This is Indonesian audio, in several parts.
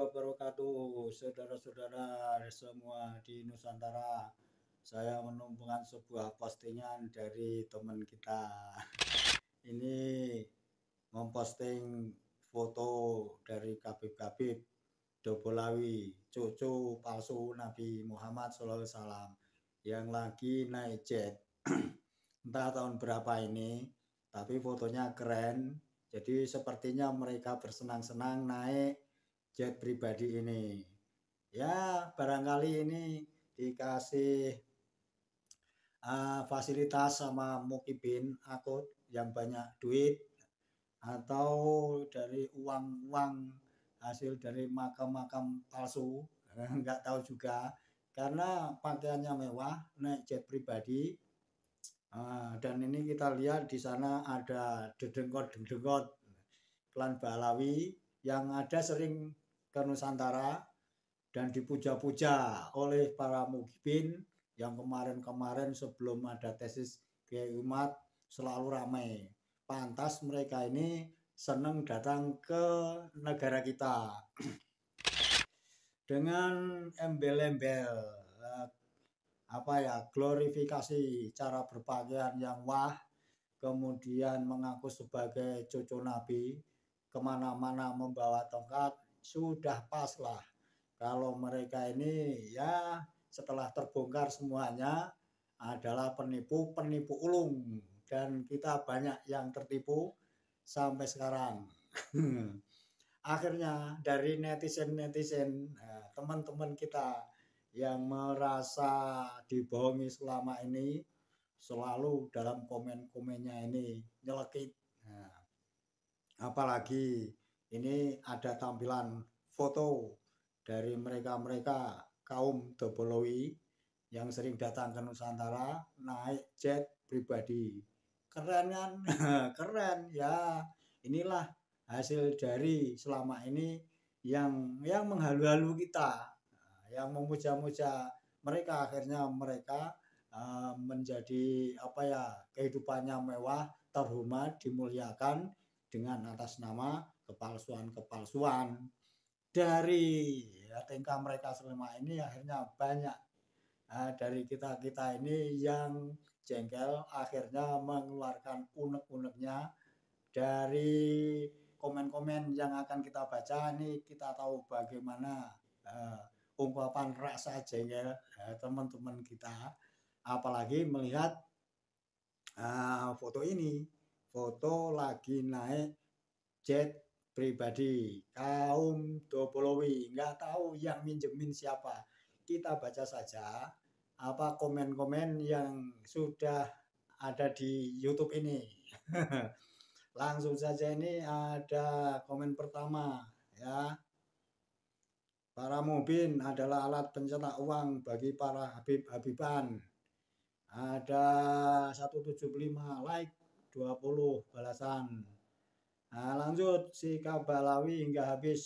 wabarakatuh, saudara-saudara semua di Nusantara. Saya menemukan sebuah postingan dari teman kita. Ini memposting foto dari Habib Dobolawi, cucu palsu Nabi Muhammad SAW yang lagi naik jet. Entah tahun berapa ini, tapi fotonya keren. Jadi sepertinya mereka bersenang-senang naik jet pribadi ini. Ya, barangkali ini dikasih fasilitas sama Mukibin akut yang banyak duit, atau dari uang-uang hasil dari makam-makam palsu, nggak tahu juga. Karena pakaiannya mewah, naik jet pribadi. Dan ini kita lihat di sana ada dedengkot klan Balawi yang ada sering ke Nusantara dan dipuja-puja oleh para mukibin yang kemarin-kemarin sebelum ada tesis Kiai Umat selalu ramai. Pantas mereka ini senang datang ke negara kita dengan embel-embel glorifikasi cara berpakaian yang wah, kemudian mengaku sebagai cucu Nabi, kemana-mana membawa tongkat, sudah pas lah. Kalau mereka ini ya setelah terbongkar semuanya adalah penipu ulung, dan kita banyak yang tertipu sampai sekarang. Akhirnya dari netizen teman-teman kita yang merasa dibohongi selama ini selalu dalam komen-komennya ini nyelekit. Apalagi ini ada tampilan foto dari mereka kaum Dobolawi yang sering datang ke Nusantara naik jet pribadi. Keren kan? Keren ya. Inilah hasil dari selama ini yang menghalu-halu kita, yang memuja-muja mereka. Akhirnya mereka menjadi kehidupannya mewah, terhormat, dimuliakan dengan atas nama kepalsuan. Dari tingkah mereka selama ini akhirnya banyak dari kita ini yang jengkel, akhirnya mengeluarkan unek-uneknya. Dari komen-komen yang akan kita baca ini kita tahu bagaimana ungkapan rasa jengkel teman-teman kita, apalagi melihat foto ini, foto lagi naik jet pribadi kaum Dobolawi. Nggak tahu yang minjemin siapa. Kita baca saja apa komen-komen yang sudah ada di YouTube ini. Langsung saja, ini ada komen pertama ya. Para mubin adalah alat pencetak uang bagi para Habib-Habiban. Ada 175 like, 20 balasan. Lanjut, si Kabalawi hingga habis.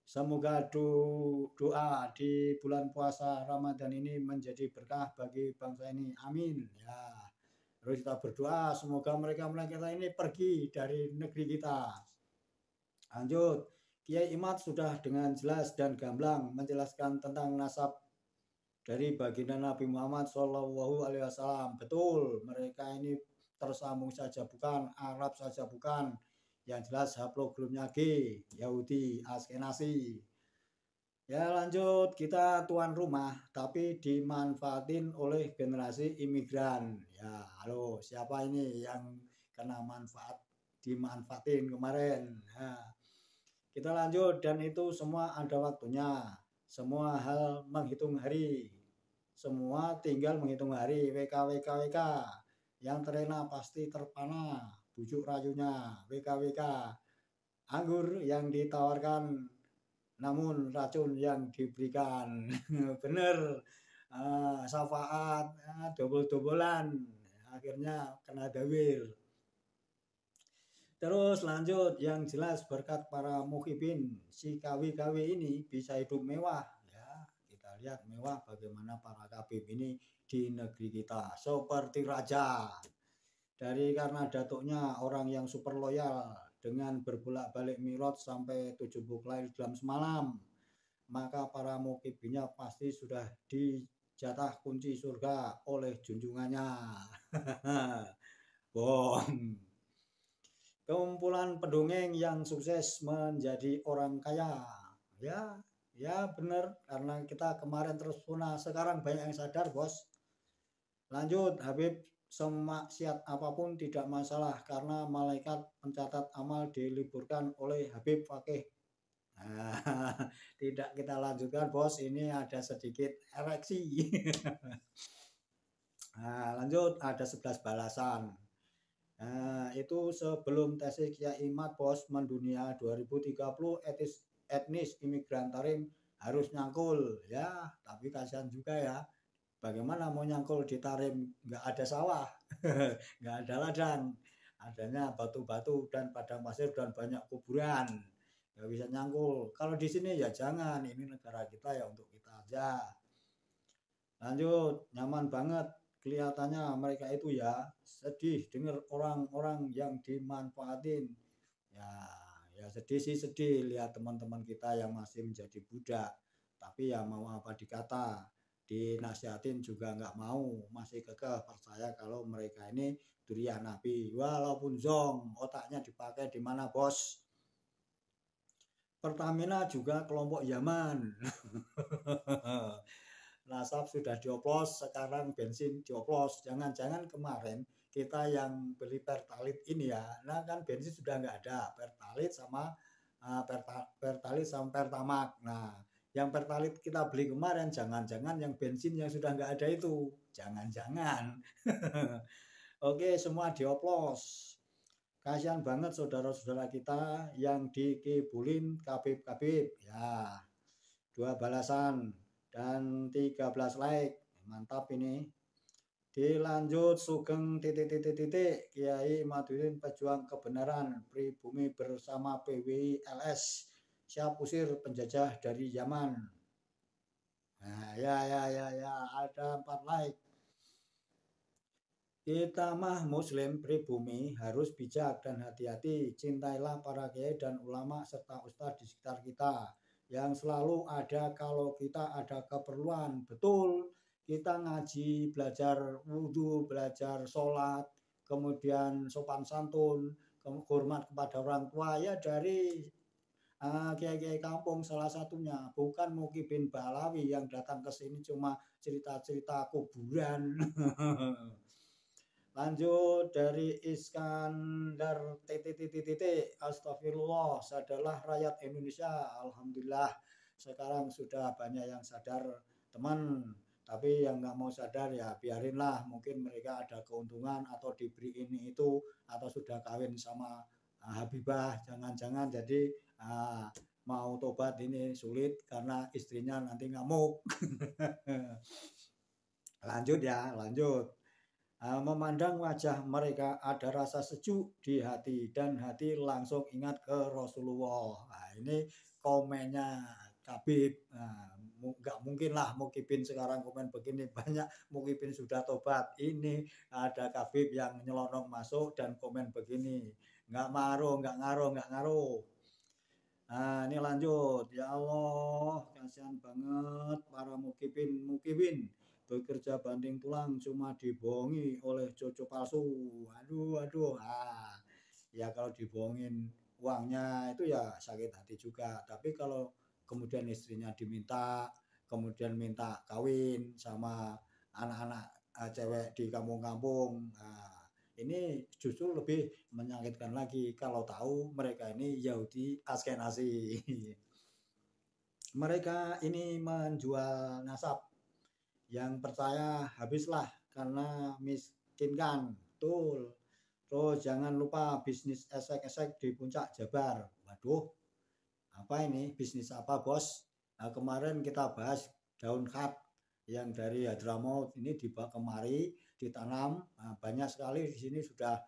Semoga doa di bulan puasa Ramadan ini menjadi berkah bagi bangsa ini. Amin. Ya. Terus kita berdoa semoga mereka ini pergi dari negeri kita. Lanjut, Kiai Imat sudah dengan jelas dan gamblang menjelaskan tentang nasab dari baginda Nabi Muhammad SAW. Betul, mereka ini tersambung saja bukan, Arab saja bukan, yang jelas haplogramnya G, Yahudi, Askenazi. Ya lanjut, kita tuan rumah tapi dimanfaatin oleh generasi imigran. Ya halo, siapa ini yang kena dimanfaatin kemarin? Ya. Kita lanjut, dan itu semua ada waktunya. Semua hal menghitung hari. Semua tinggal menghitung hari. WK. Yang terena pasti terpana. Bujuk rayunya. WK. Anggur yang ditawarkan namun racun yang diberikan. Bener. Syafaat, dobol-dobolan. Akhirnya kena dawil. Terus lanjut, yang jelas berkat para mukibin, si kawi-kawi ini bisa hidup mewah. Ya, kita lihat mewah bagaimana para kabib ini di negeri kita. Seperti raja. Karena datuknya orang yang super loyal dengan berbolak-balik Mi'raj sampai 70 kali dalam semalam, maka para mukibinnya pasti sudah dijatah kunci surga oleh junjungannya. Bom. Kumpulan pendongeng yang sukses menjadi orang kaya. Ya benar, karena kita kemarin terpesona, sekarang banyak yang sadar, Bos. Lanjut, Habib, semaksiat apapun tidak masalah karena malaikat pencatat amal diliburkan oleh Habib Fakih. Nah, tidak kita lanjutkan, Bos, ini ada sedikit ereksi. Nah, lanjut, ada 11 balasan. Nah, itu sebelum tesis Kiai Mat, Bos, mendunia 2030 etnis imigran tarim harus nyangkul ya, tapi kasihan juga ya. Bagaimana mau nyangkul di Tarim, nggak ada sawah, nggak ada ladang, adanya batu-batu dan padang pasir dan banyak kuburan, nggak bisa nyangkul. Kalau di sini ya jangan, ini negara kita ya untuk kita aja. Lanjut, nyaman banget kelihatannya mereka itu ya, sedih dengar orang-orang yang dimanfaatin. Ya sedih sih, sedih lihat teman-teman kita yang masih menjadi budak, tapi ya mau apa dikata, dinasihatin juga nggak mau, masih kekeh percaya kalau mereka ini duriah Nabi, walaupun zong otaknya dipakai di mana, Bos? Pertamina juga kelompok Yaman. Nasab sudah dioplos, sekarang bensin dioplos. Jangan-jangan kemarin kita yang beli Pertalite ini ya, nah kan bensin sudah nggak ada, Pertalite sama Pertamax. Nah, yang Pertalite kita beli kemarin, jangan-jangan yang bensin yang sudah nggak ada itu, jangan-jangan. Oke, semua dioplos. Kasihan banget saudara-saudara kita yang dikibulin kabib-kabib. Ya, 2 balasan dan 13 like. Mantap ini. Dilanjut Sugeng Kiai Maduddin pejuang kebenaran pribumi bersama PWI LS siap usir penjajah dari Yaman. Nah, ya ada 4 like. Kita mah muslim pribumi harus bijak dan hati-hati. Cintailah para kiai dan ulama serta ustadz di sekitar kita yang selalu ada kalau kita ada keperluan. Betul, kita ngaji, belajar wudhu, belajar sholat, kemudian sopan santun, hormat kepada orang tua ya dari kiai-kiai kampung salah satunya, bukan Mukibin Balawi yang datang ke sini cuma cerita-cerita kuburan. Lanjut dari Iskandar Astagfirullah, sadarlah rakyat Indonesia. Alhamdulillah sekarang sudah banyak yang sadar teman, tapi yang nggak mau sadar ya biarinlah, mungkin mereka ada keuntungan atau diberi ini itu atau sudah kawin sama Habibah, jangan-jangan jadi mau tobat ini sulit karena istrinya nanti ngamuk. Lanjut. Memandang wajah mereka ada rasa sejuk di hati dan hati langsung ingat ke Rasulullah. Nah, ini komennya Kabib. Nah, nggak mungkin lah Mukibin sekarang komen begini, banyak Mukibin sudah tobat. Ini ada Kabib yang nyelonong masuk dan komen begini. Nggak ngaruh. Nah, ini lanjut. Ya Allah, kasihan banget para Mukibin. Bekerja banting tulang cuma dibohongi oleh cucu palsu. Aduh. Ya kalau dibohongin uangnya itu ya sakit hati juga. Tapi kalau kemudian istrinya diminta, kemudian minta kawin sama anak-anak cewek di kampung-kampung. Ini justru lebih menyakitkan lagi kalau tahu mereka ini Yahudi Askenazi. Mereka ini menjual nasab. Yang percaya habislah karena miskinkan. Betul. Terus jangan lupa bisnis esek-esek di puncak Jabar. Waduh, apa ini? Bisnis apa, Bos? Nah, kemarin kita bahas daun khat yang dari Hadramaut ini dibawa kemari, ditanam. Nah, banyak sekali di sini sudah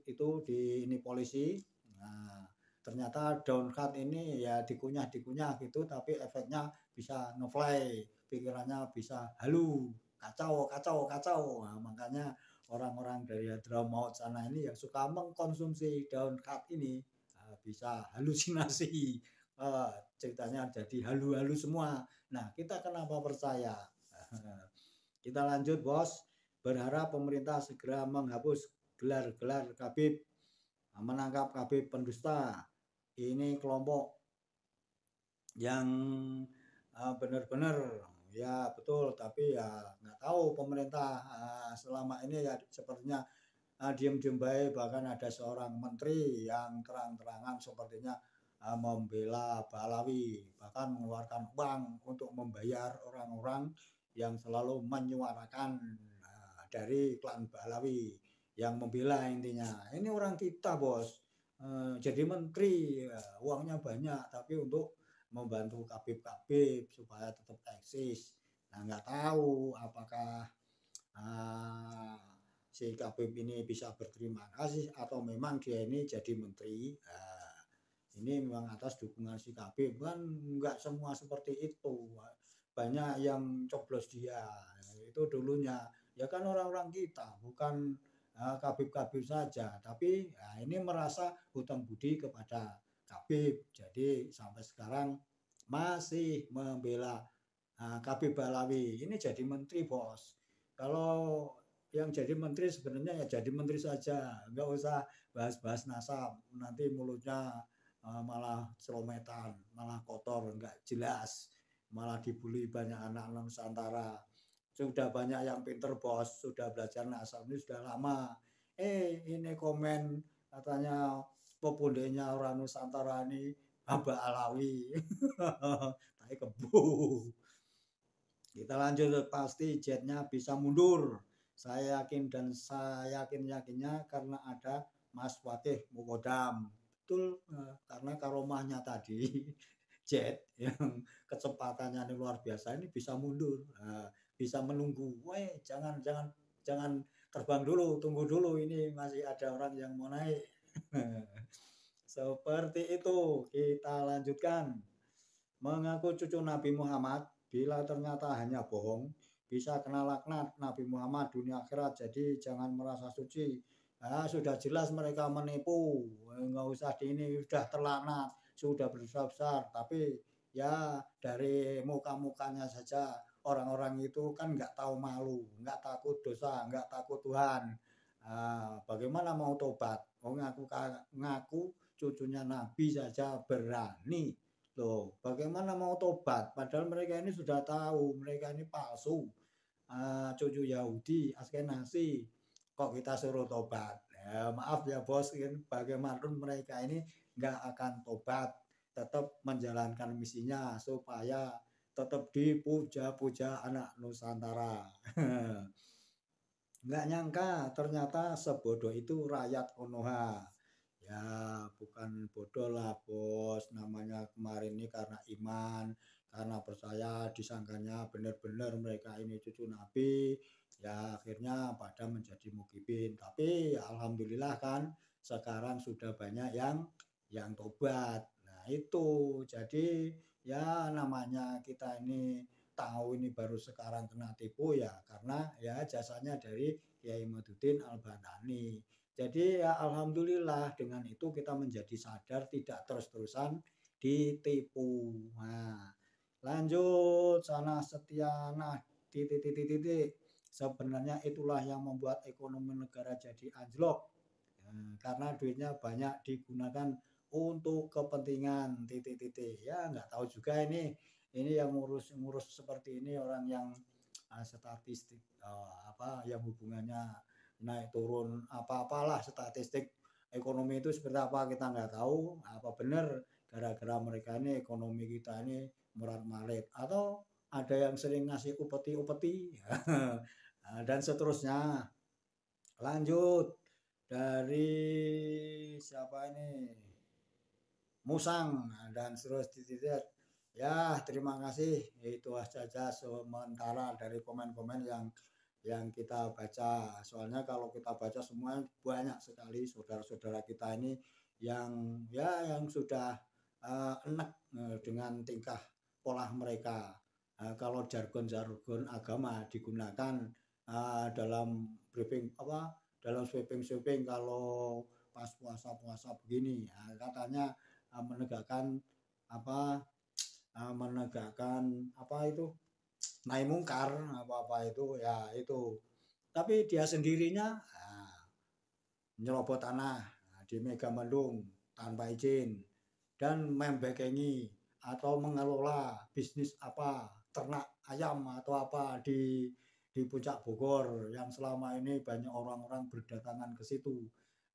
itu di ini polisi. Nah, ternyata daun khat ini ya dikunyah gitu, tapi efeknya bisa no-fly, pikirannya bisa halu, kacau. Nah, makanya orang-orang dari Hadramaut sana ini yang suka mengkonsumsi daun khat ini bisa halusinasi. Ceritanya jadi halu-halu semua. Nah, kita kenapa percaya? Kita lanjut, Bos. Berharap pemerintah segera menghapus gelar-gelar Khabib, menangkap Khabib pendusta. Ini kelompok yang benar-benar ya betul, tapi ya nggak tahu pemerintah selama ini ya sepertinya diam-diam baik. Bahkan ada seorang menteri yang terang-terangan sepertinya membela Ba'alawi, bahkan mengeluarkan uang untuk membayar orang-orang yang selalu menyuarakan dari klan Ba'alawi yang membela. Intinya ini orang kita, Bos, jadi menteri, uangnya banyak tapi untuk membantu Khabib supaya tetap eksis. Nah, nggak tahu apakah si Khabib ini bisa berterima kasih atau memang dia ini jadi menteri. Ini memang atas dukungan si Khabib, kan nggak semua seperti itu. Banyak yang coblos dia. Itu dulunya ya kan orang-orang kita, bukan Khabib saja, tapi ini merasa hutang budi kepada Khabib. Jadi sampai sekarang masih membela Khabib Ba'alawi. Ini jadi menteri, Bos. Kalau yang jadi menteri sebenarnya ya jadi menteri saja, nggak usah bahas-bahas nasab. Nanti mulutnya malah selometan, malah kotor, nggak jelas, malah dibully banyak anak Nusantara. Sudah banyak yang pinter, Bos, sudah belajar nasab ini sudah lama. Ini komen katanya pepundenya orang Nusantara ini Ba'alawi. Tai kebu. Kita lanjut, pasti jetnya bisa mundur. Saya yakin dan saya yakinnya karena ada Mas Fatih Mukodam. Betul, karena karomahnya tadi jet yang kecepatannya ini luar biasa ini bisa mundur, bisa menunggu. Jangan terbang dulu, tunggu dulu, ini masih ada orang yang mau naik. Seperti itu. Kita lanjutkan. Mengaku cucu Nabi Muhammad, bila ternyata hanya bohong, bisa kena laknat Nabi Muhammad dunia akhirat. Jadi jangan merasa suci. Sudah jelas mereka menipu, nggak usah ini, sudah terlaknat, sudah berdosa besar. Tapi ya dari muka-mukanya saja orang-orang itu kan nggak tahu malu, nggak takut dosa, nggak takut Tuhan. Bagaimana mau tobat? Ngaku cucunya Nabi saja berani. Loh, bagaimana mau tobat? Padahal mereka ini sudah tahu, mereka ini palsu. Cucu Yahudi, Askenasi. Kok kita suruh tobat? Ya, maaf ya, Bos, bagaimanapun mereka ini nggak akan tobat. Tetap menjalankan misinya supaya tetap dipuja-puja anak Nusantara. Nggak nyangka ternyata sebodoh itu rakyat Konoha. Ya bukan bodoh lah, Bos, namanya kemarin ini karena iman, karena percaya, disangkanya benar-benar mereka ini cucu Nabi, ya akhirnya pada menjadi mukibin. Tapi ya alhamdulillah kan sekarang sudah banyak yang tobat. Nah itu jadi ya namanya kita ini tahu ini baru sekarang kena tipu ya karena ya jasanya dari Kiai Madudin Al-Badani. Jadi ya alhamdulillah dengan itu kita menjadi sadar, tidak terus-terusan ditipu. Nah, lanjut sana Setiana titik. Sebenarnya itulah yang membuat ekonomi negara jadi anjlok. Karena duitnya banyak digunakan untuk kepentingan titik. Ya nggak tahu juga ini yang ngurus seperti ini orang yang statistik yang hubungannya naik turun apa-apalah statistik ekonomi itu seperti apa kita nggak tahu. Apa benar gara-gara mereka ini ekonomi kita ini murat-marit atau ada yang sering ngasih upeti dan seterusnya. Lanjut dari siapa ini, Musang dan seterusnya. Ya terima kasih, itu saja sementara dari komen-komen yang kita baca. Soalnya kalau kita baca semua banyak sekali saudara-saudara kita ini yang sudah enak dengan tingkah pola mereka. Kalau jargon agama digunakan dalam briefing dalam sweeping kalau pas puasa-puasa begini. Nah, katanya menegakkan apa menegakkan apa itu naik mungkar apa-apa itu ya itu. Tapi dia sendirinya nyerobot tanah di Megamendung tanpa izin dan membekengi atau mengelola bisnis apa ternak ayam atau apa di Puncak Bogor yang selama ini banyak orang-orang berdatangan ke situ.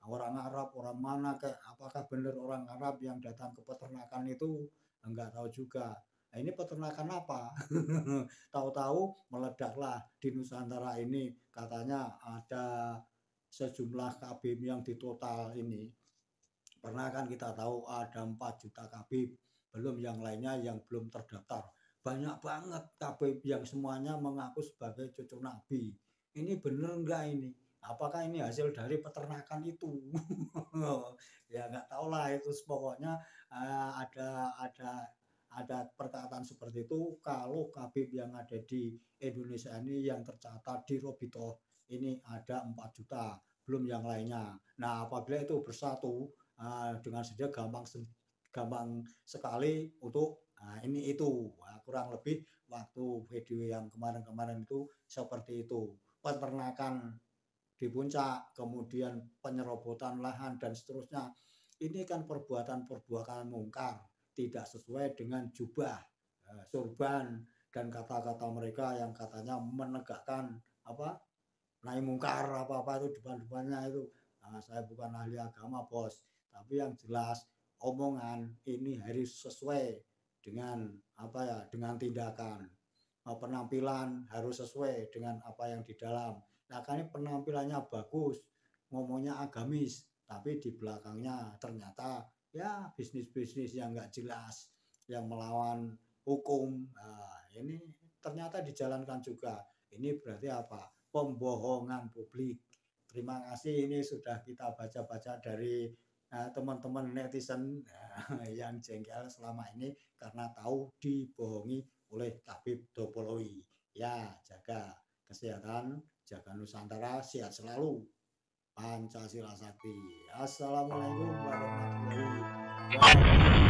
Orang Arab, orang mana kayak apakah benar orang Arab yang datang ke peternakan itu enggak tahu juga. Nah, ini peternakan apa? Tahu-tahu meledaklah di Nusantara ini katanya ada sejumlah kabim yang di total ini. Pernah kan kita tahu ada 4 juta kabim, belum yang lainnya yang belum terdaftar. Banyak banget kabim yang semuanya mengaku sebagai cucu Nabi. Ini bener enggak ini? Apakah ini hasil dari peternakan itu? Ya nggak tahu lah itu pokoknya ada perkataan seperti itu kalau kabib yang ada di Indonesia ini yang tercatat di Robito ini ada 4 juta belum yang lainnya. Nah apabila itu bersatu dengan saja gampang sekali untuk ini itu kurang lebih waktu video yang kemarin-kemarin itu seperti itu peternakan di puncak, kemudian penyerobotan lahan dan seterusnya. Ini kan perbuatan-perbuatan mungkar, tidak sesuai dengan jubah, surban dan kata-kata mereka yang katanya menegakkan apa naik mungkar apa-apa itu depan-depannya itu. Nah, saya bukan ahli agama bos, tapi yang jelas omongan ini harus sesuai dengan apa ya dengan tindakan. Penampilan harus sesuai dengan apa yang di dalam. Nah, kan penampilannya bagus, ngomongnya agamis, tapi di belakangnya ternyata ya bisnis-bisnis yang nggak jelas, yang melawan hukum. Nah, ini ternyata dijalankan juga. Ini berarti apa? Pembohongan publik. Terima kasih ini sudah kita baca-baca dari teman-teman netizen yang jengkel selama ini karena tahu dibohongi oleh Tabib Dopolowi. Ya, jaga kesehatan, jaga Nusantara, sehat selalu. Pancasila Sakti. Assalamualaikum warahmatullahi wabarakatuh.